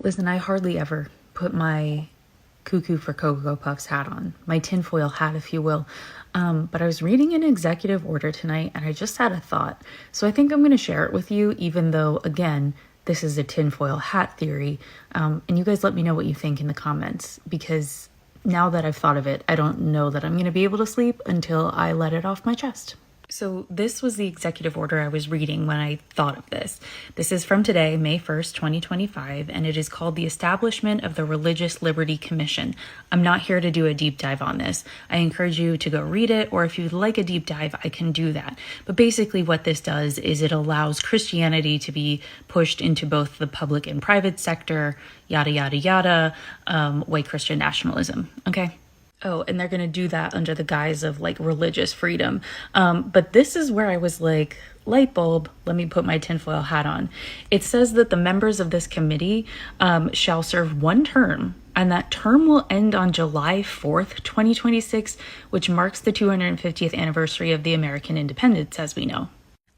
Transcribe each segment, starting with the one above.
Listen, I hardly ever put my Cuckoo for Cocoa Puffs hat on, my tinfoil hat, if you will. But I was reading an executive order tonight and I just had a thought. So I think I'm going to share it with you, even though, again, this is a tinfoil hat theory. And you guys let me know what you think in the comments, because now that I've thought of it, I don't know that I'm going to be able to sleep until I let it off my chest. So this was the executive order I was reading when I thought of this. This is from today, May 1st, 2025, and it is called the Establishment of the Religious Liberty Commission. I'm not here to do a deep dive on this. I encourage you to go read it, or if you'd like a deep dive, I can do that. But basically what this does is it allows Christianity to be pushed into both the public and private sector, yada, yada, yada, white Christian nationalism, okay? Oh, and they're going to do that under the guise of like religious freedom. But this is where I was like, light bulb, let me put my tinfoil hat on. It says that the members of this committee shall serve one term, and that term will end on July 4th, 2026, which marks the 250th anniversary of the American independence, as we know.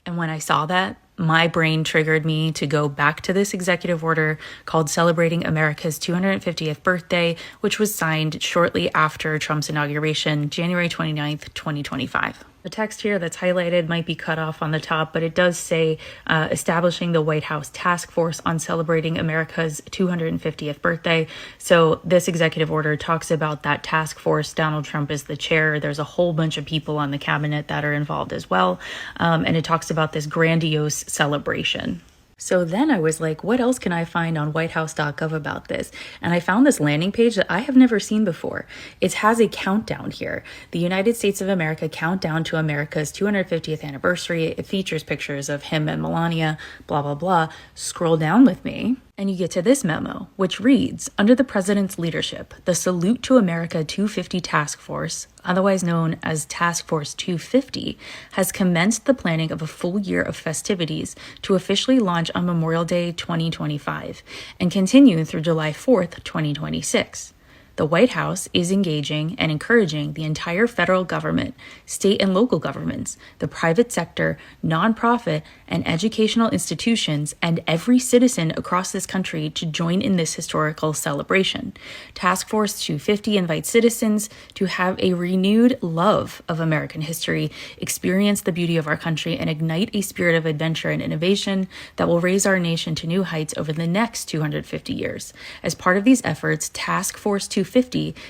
And when I saw that, my brain triggered me to go back to this executive order called Celebrating America's 250th Birthday, which was signed shortly after Trump's inauguration, January 29th, 2025. The text here that's highlighted might be cut off on the top, but it does say establishing the White House Task Force on Celebrating America's 250th Birthday. So this executive order talks about that task force. Donald Trump is the chair. There's a whole bunch of people on the cabinet that are involved as well. And it talks about this grandiose celebration. So then I was like, what else can I find on whitehouse.gov about this? And I found this landing page that I have never seen before. It has a countdown here. The United States of America countdown to America's 250th anniversary. It features pictures of him and Melania, blah, blah, blah. Scroll down with me. And you get to this memo, which reads, under the president's leadership, the Salute to America 250 Task Force, otherwise known as Task Force 250, has commenced the planning of a full year of festivities to officially launch on Memorial Day 2025 and continue through July 4th, 2026. The White House is engaging and encouraging the entire federal government, state and local governments, the private sector, nonprofit, and educational institutions, and every citizen across this country to join in this historical celebration. Task Force 250 invites citizens to have a renewed love of American history, experience the beauty of our country, and ignite a spirit of adventure and innovation that will raise our nation to new heights over the next 250 years. As part of these efforts, Task Force 250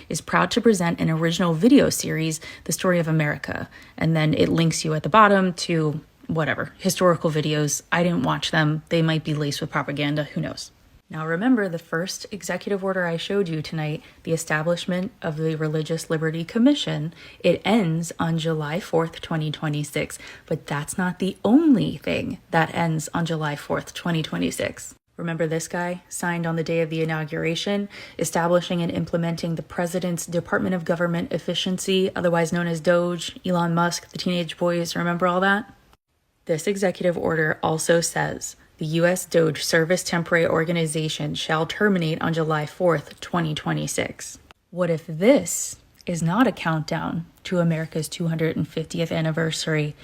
is proud to present an original video series, The Story of America. And then it links you at the bottom to whatever, historical videos. I didn't watch them. They might be laced with propaganda. Who knows? Now remember the first executive order I showed you tonight, the establishment of the Religious Liberty Commission. It ends on July 4th, 2026. But that's not the only thing that ends on July 4th, 2026. Remember this guy, signed on the day of the inauguration, establishing and implementing the President's Department of Government Efficiency, otherwise known as DOGE, Elon Musk, the teenage boys, remember all that? This executive order also says, the U.S. DOGE Service Temporary Organization shall terminate on July 4th, 2026. What if this is not a countdown to America's 250th anniversary,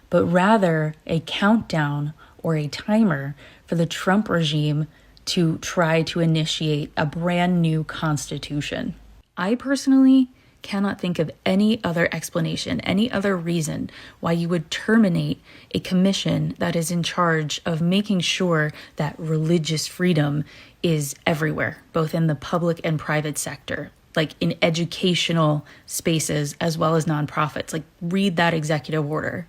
but rather a countdown or a timer for the Trump regime to try to initiate a brand new constitution? I personally cannot think of any other explanation, any other reason why you would terminate a commission that is in charge of making sure that religious freedom is everywhere, both in the public and private sector, like in educational spaces as well as nonprofits. Like, read that executive order,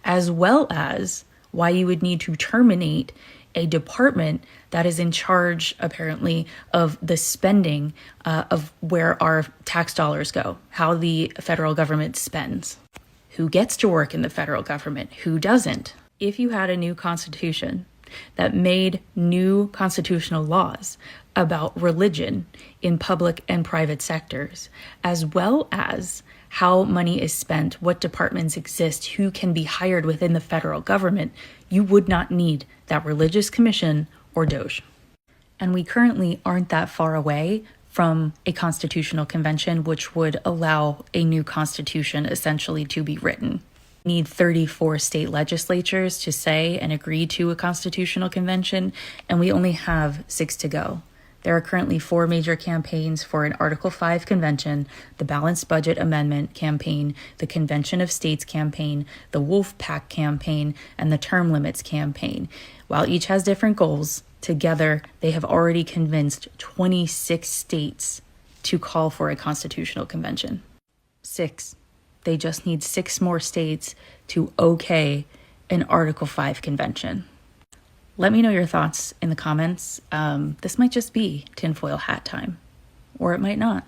as well as why you would need to terminate a department that is in charge, apparently, of the spending of where our tax dollars go, how the federal government spends, who gets to work in the federal government, who doesn't. If you had a new constitution that made new constitutional laws about religion in public and private sectors, as well as how money is spent, what departments exist, who can be hired within the federal government, you would not need that religious commission or DOGE. And we currently aren't that far away from a constitutional convention, which would allow a new constitution essentially to be written. We need 34 state legislatures to say and agree to a constitutional convention, and we only have 6 to go. There are currently 4 major campaigns for an Article 5 convention: the Balanced Budget Amendment campaign, the Convention of States campaign, the Wolf Pack campaign, and the Term Limits campaign. While each has different goals, together they have already convinced 26 states to call for a constitutional convention. 6. They just need 6 more states to okay an Article 5 convention. Let me know your thoughts in the comments. This might just be tinfoil hat time, or it might not.